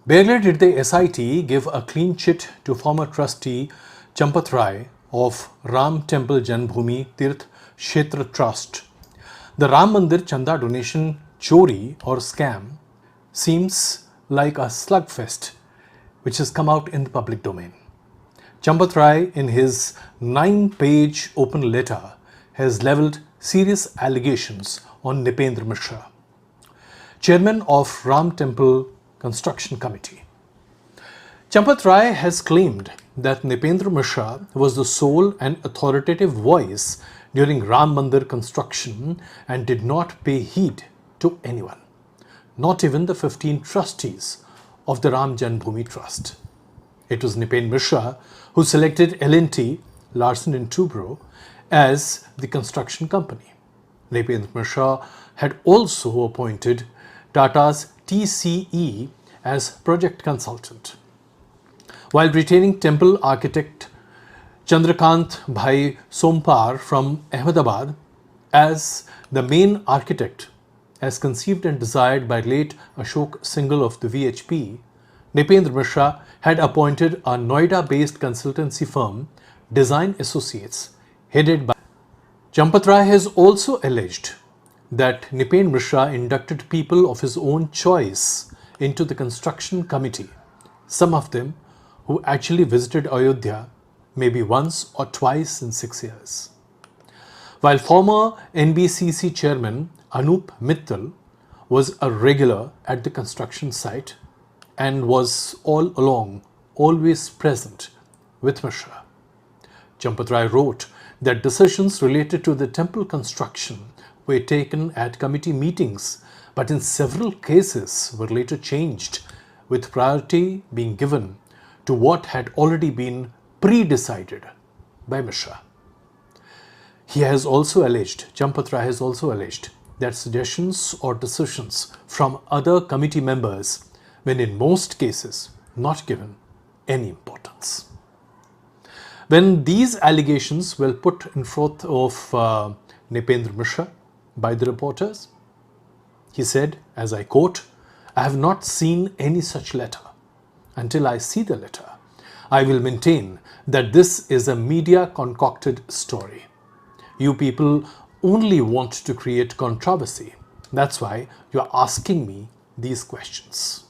Barely did the SIT give a clean chit to former trustee Champat Rai of Ram Temple Janbhoomi Tirth Kshetra Trust. The Ram Mandir Chanda donation chori or scam seems like a slugfest which has come out in the public domain. Champat Rai, in his 9-page open letter, has levelled serious allegations on Nripendra Misra, chairman of Ram Temple Construction Committee. Champat Rai has claimed that Nripendra Misra was the sole and authoritative voice during Ram Mandir construction and did not pay heed to anyone, not even the 15 trustees of the Ram Janbhoomi Trust. It was Nripendra Misra who selected L&T, Larsen & Toubro, as the construction company. Nripendra Misra had also appointed Tata's TCE as project consultant, while retaining temple architect Chandrakant Bhai Sompar from Ahmedabad as the main architect, as conceived and desired by late Ashok Singhal of the VHP. Nripendra Misra had appointed a Noida-based consultancy firm, Design Associates, headed by Champat Rai has also alleged that Nripendra Misra inducted people of his own choice into the construction committee, some of them who actually visited Ayodhya maybe once or twice in 6 years. While former NBCC chairman Anup Mittal was a regular at the construction site and was all along always present with Mishra. Champat Rai wrote that decisions related to the temple construction were taken at committee meetings, but in several cases were later changed, with priority being given to what had already been pre-decided by Mishra. Champat Rai has also alleged that suggestions or decisions from other committee members were in most cases not given any importance. When these allegations were put in front of Nripendra Misra by the reporters, he said, as I quote, "I have not seen any such letter. Until I see the letter, I will maintain that this is a media-concocted story. You people only want to create controversy. That's why you are asking me these questions."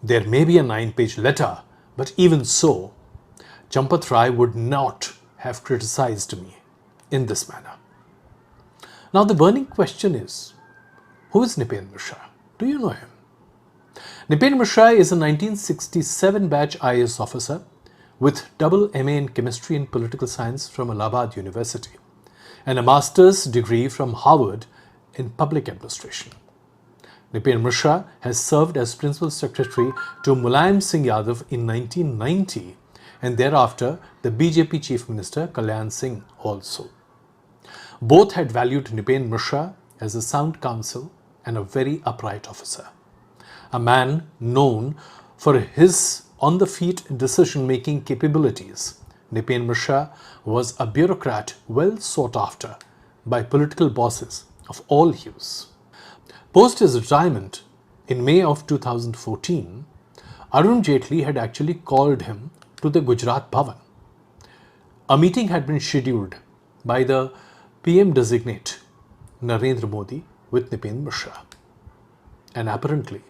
There may be a 9-page letter, but even so, Champat Rai would not have criticized me in this manner. Now the burning question is, who is Nripendra Misra? Do you know him? Nripendra Misra is a 1967 batch IAS officer with double MA in Chemistry and Political Science from Allahabad University and a master's degree from Harvard in Public Administration. Nripendra Misra has served as Principal Secretary to Mulayam Singh Yadav in 1990 and thereafter the BJP Chief Minister Kalyan Singh also. Both had valued Nripendra Misra as a sound counsel and a very upright officer. A man known for his on-the-feet decision-making capabilities, Nripendra Misra was a bureaucrat well sought after by political bosses of all hues. Post his retirement in May of 2014, Arun Jaitley had actually called him to the Gujarat Bhavan. A meeting had been scheduled by the PM-designate Narendra Modi with Nripendra Misra. And apparently,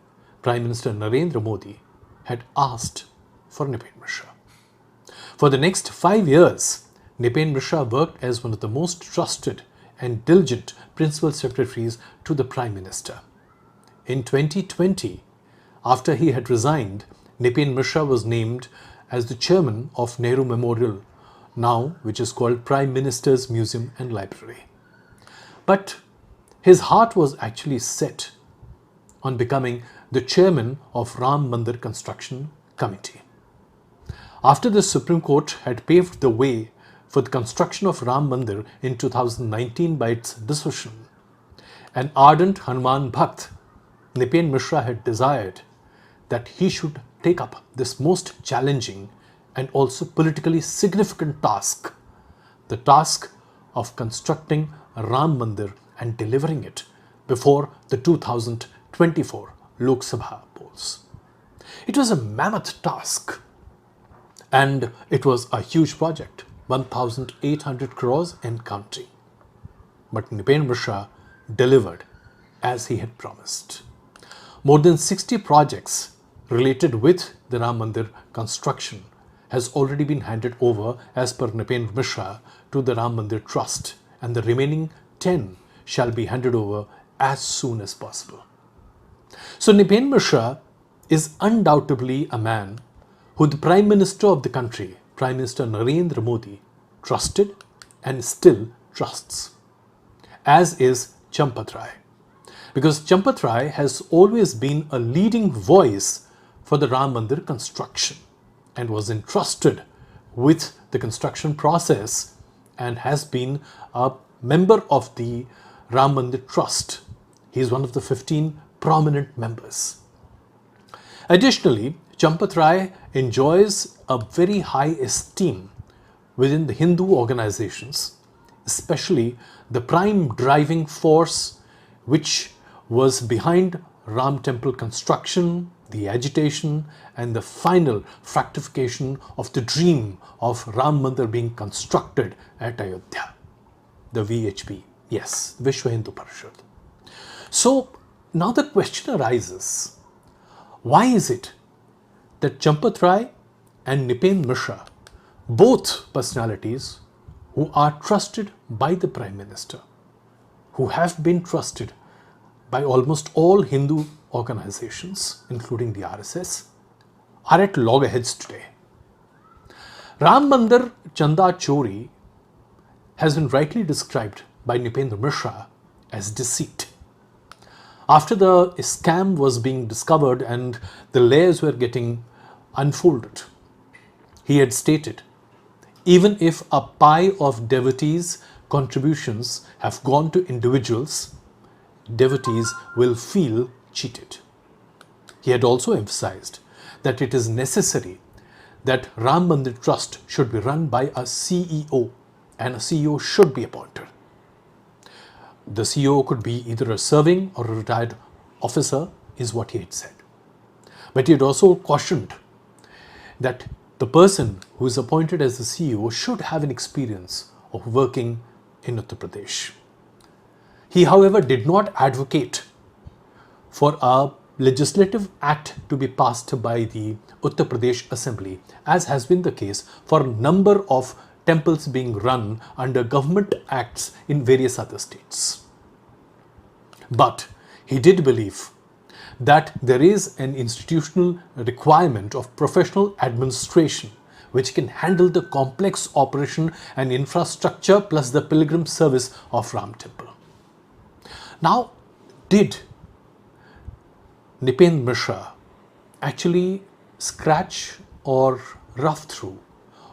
Prime Minister Narendra Modi had asked for Nripendra Misra. For the next 5 years, Nripendra Misra worked as one of the most trusted and diligent Principal Secretaries to the Prime Minister. In 2020, after he had resigned, Nripendra Misra was named as the chairman of Nehru Memorial, now which is called Prime Minister's Museum and Library. But his heart was actually set on becoming the chairman of Ram Mandir Construction Committee. After the Supreme Court had paved the way for the construction of Ram Mandir in 2019 by its decision, an ardent Hanuman Bhakt, Nripendra Misra had desired that he should take up this most challenging and also politically significant task, the task of constructing Ram Mandir and delivering it before the 2024 Lok Sabha polls. It was a mammoth task, and it was a huge project, 1,800 crores and counting. But Nripendra Misra delivered as he had promised. More than 60 projects related with the Ram Mandir construction has already been handed over as per Nripendra Misra to the Ram Mandir Trust, and the remaining 10 shall be handed over as soon as possible. So Nripendra Misra is undoubtedly a man who the Prime Minister of the country, Prime Minister Narendra Modi, trusted and still trusts, as is Champat Rai. Because Champat Rai has always been a leading voice for the Ram Mandir construction and was entrusted with the construction process and has been a member of the Ram Mandir Trust. He is one of the 15 prominent members. Additionally, Champat Rai enjoys a very high esteem within the Hindu organizations, especially the prime driving force which was behind Ram temple construction, the agitation, and the final fructification of the dream of Ram Mandir being constructed at Ayodhya. The VHP, yes, Vishwa Hindu Parishad. So now the question arises, why is it that Champat Rai and Nripendra Misra, both personalities who are trusted by the Prime Minister, who have been trusted by almost all Hindu organizations, including the RSS, are at loggerheads today? Ram Mandir Chanda Chori has been rightly described by Nripendra Misra as deceit. After the scam was being discovered and the layers were getting unfolded, he had stated, even if a pie of devotees' contributions have gone to individuals, devotees will feel cheated. He had also emphasized that it is necessary that Ram Mandir Trust should be run by a CEO, and a CEO should be appointed. The CEO could be either a serving or a retired officer, is what he had said. But he had also cautioned that the person who is appointed as the CEO should have an experience of working in Uttar Pradesh. He, however, did not advocate for a legislative act to be passed by the Uttar Pradesh Assembly, as has been the case for a number of temples being run under government acts in various other states. But he did believe that there is an institutional requirement of professional administration which can handle the complex operation and infrastructure plus the pilgrim service of Ram Temple. Now, did Nripendra Misra actually scratch or rough through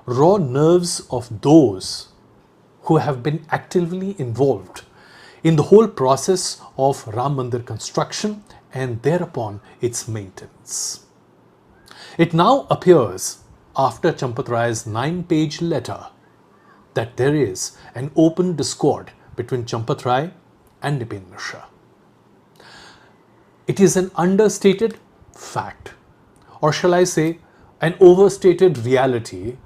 raw nerves of those who have been actively involved in the whole process of Ram Mandir construction and thereupon its maintenance? It now appears, after Champat Rai's 9-page letter, that there is an open discord between Champat Rai and Nripendra Misra. It is an understated fact, or shall I say, an overstated reality,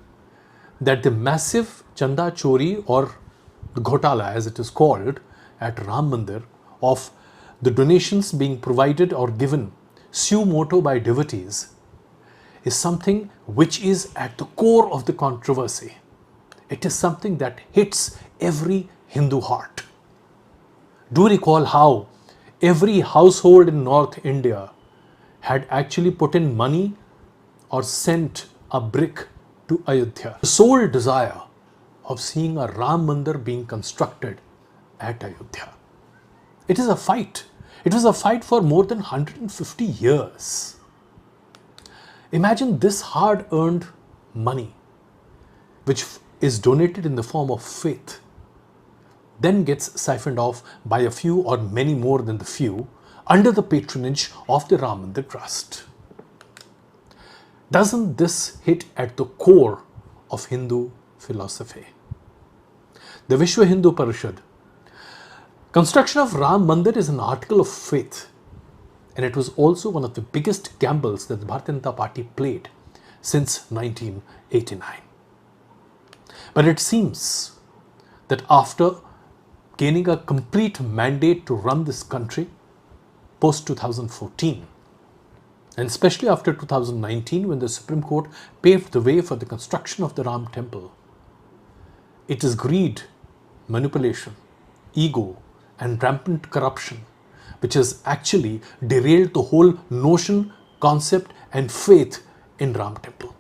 that the massive Chanda Chori, or the Ghotala as it is called, at Ram Mandir, of the donations being provided or given suo moto by devotees, is something which is at the core of the controversy. It is something that hits every Hindu heart. Do recall how every household in North India had actually put in money or sent a brick to Ayodhya. The sole desire of seeing a Ram Mandir being constructed at Ayodhya. It is a fight. It was a fight for more than 150 years. Imagine this hard-earned money, which is donated in the form of faith, then gets siphoned off by a few or many more than the few under the patronage of the Ram Mandir Trust. Doesn't this hit at the core of Hindu philosophy? The Vishwa Hindu Parishad. Construction of Ram Mandir is an article of faith. And it was also one of the biggest gambles that the Bharatiya Janata Party played since 1989. But it seems that after gaining a complete mandate to run this country post 2014, and especially after 2019 when the Supreme Court paved the way for the construction of the Ram Temple, it is greed, manipulation, ego and rampant corruption which has actually derailed the whole notion, concept and faith in Ram Temple.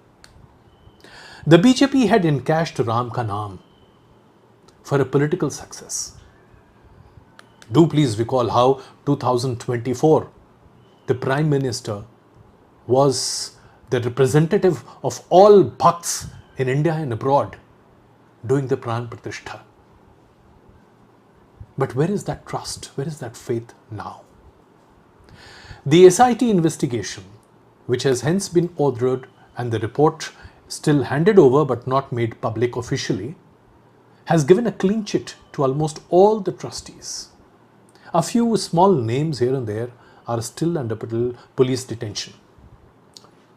The BJP had encashed Ram ka naam for a political success. Do please recall how 2024 the Prime Minister was the representative of all bhakts in India and abroad doing the Pran Pratishtha. But where is that trust? Where is that faith now? The SIT investigation, which has hence been ordered and the report still handed over but not made public officially, has given a clean chit to almost all the trustees. A few small names here and there are still under police detention.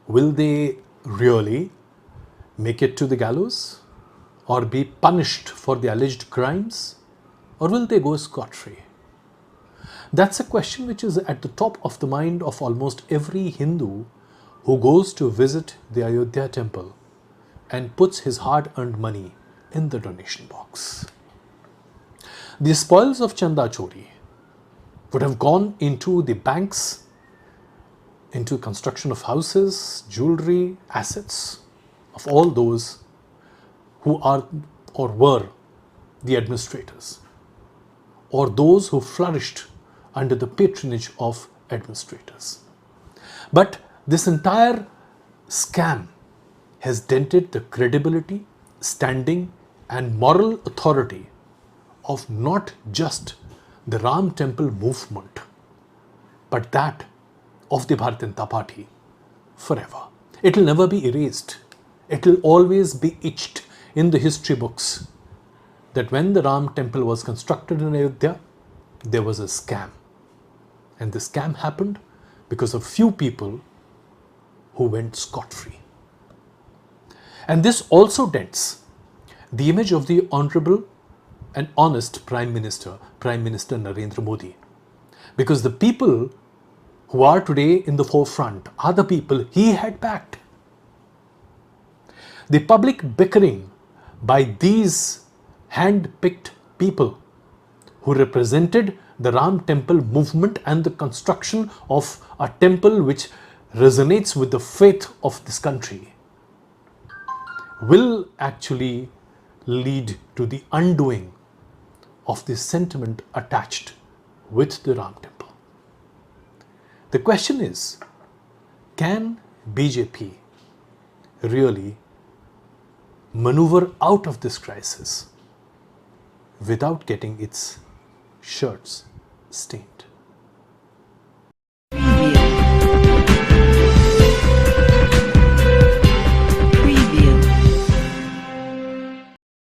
Will they really make it to the gallows or be punished for the alleged crimes, or will they go scot-free? That's a question which is at the top of the mind of almost every Hindu who goes to visit the Ayodhya temple and puts his hard-earned money in the donation box. The spoils of Chanda Chori would have gone into the banks, into construction of houses, jewelry, assets of all those who are or were the administrators, or those who flourished under the patronage of administrators. But this entire scam has dented the credibility, standing and moral authority of not just the Ram Temple movement, but that of the Bharatiya Janata Party forever. It will never be erased. It will always be etched in the history books that when the Ram Temple was constructed in Ayodhya, there was a scam. And the scam happened because of few people who went scot-free. And this also dents the image of the honorable and honest Prime Minister Narendra Modi. Because the people who are today in the forefront are the people he had backed. The public bickering by these hand-picked people who represented the Ram Temple movement and the construction of a temple which resonates with the faith of this country will actually lead to the undoing of the sentiment attached with the Ram Temple. The question is, can BJP really maneuver out of this crisis without getting its shirts stained?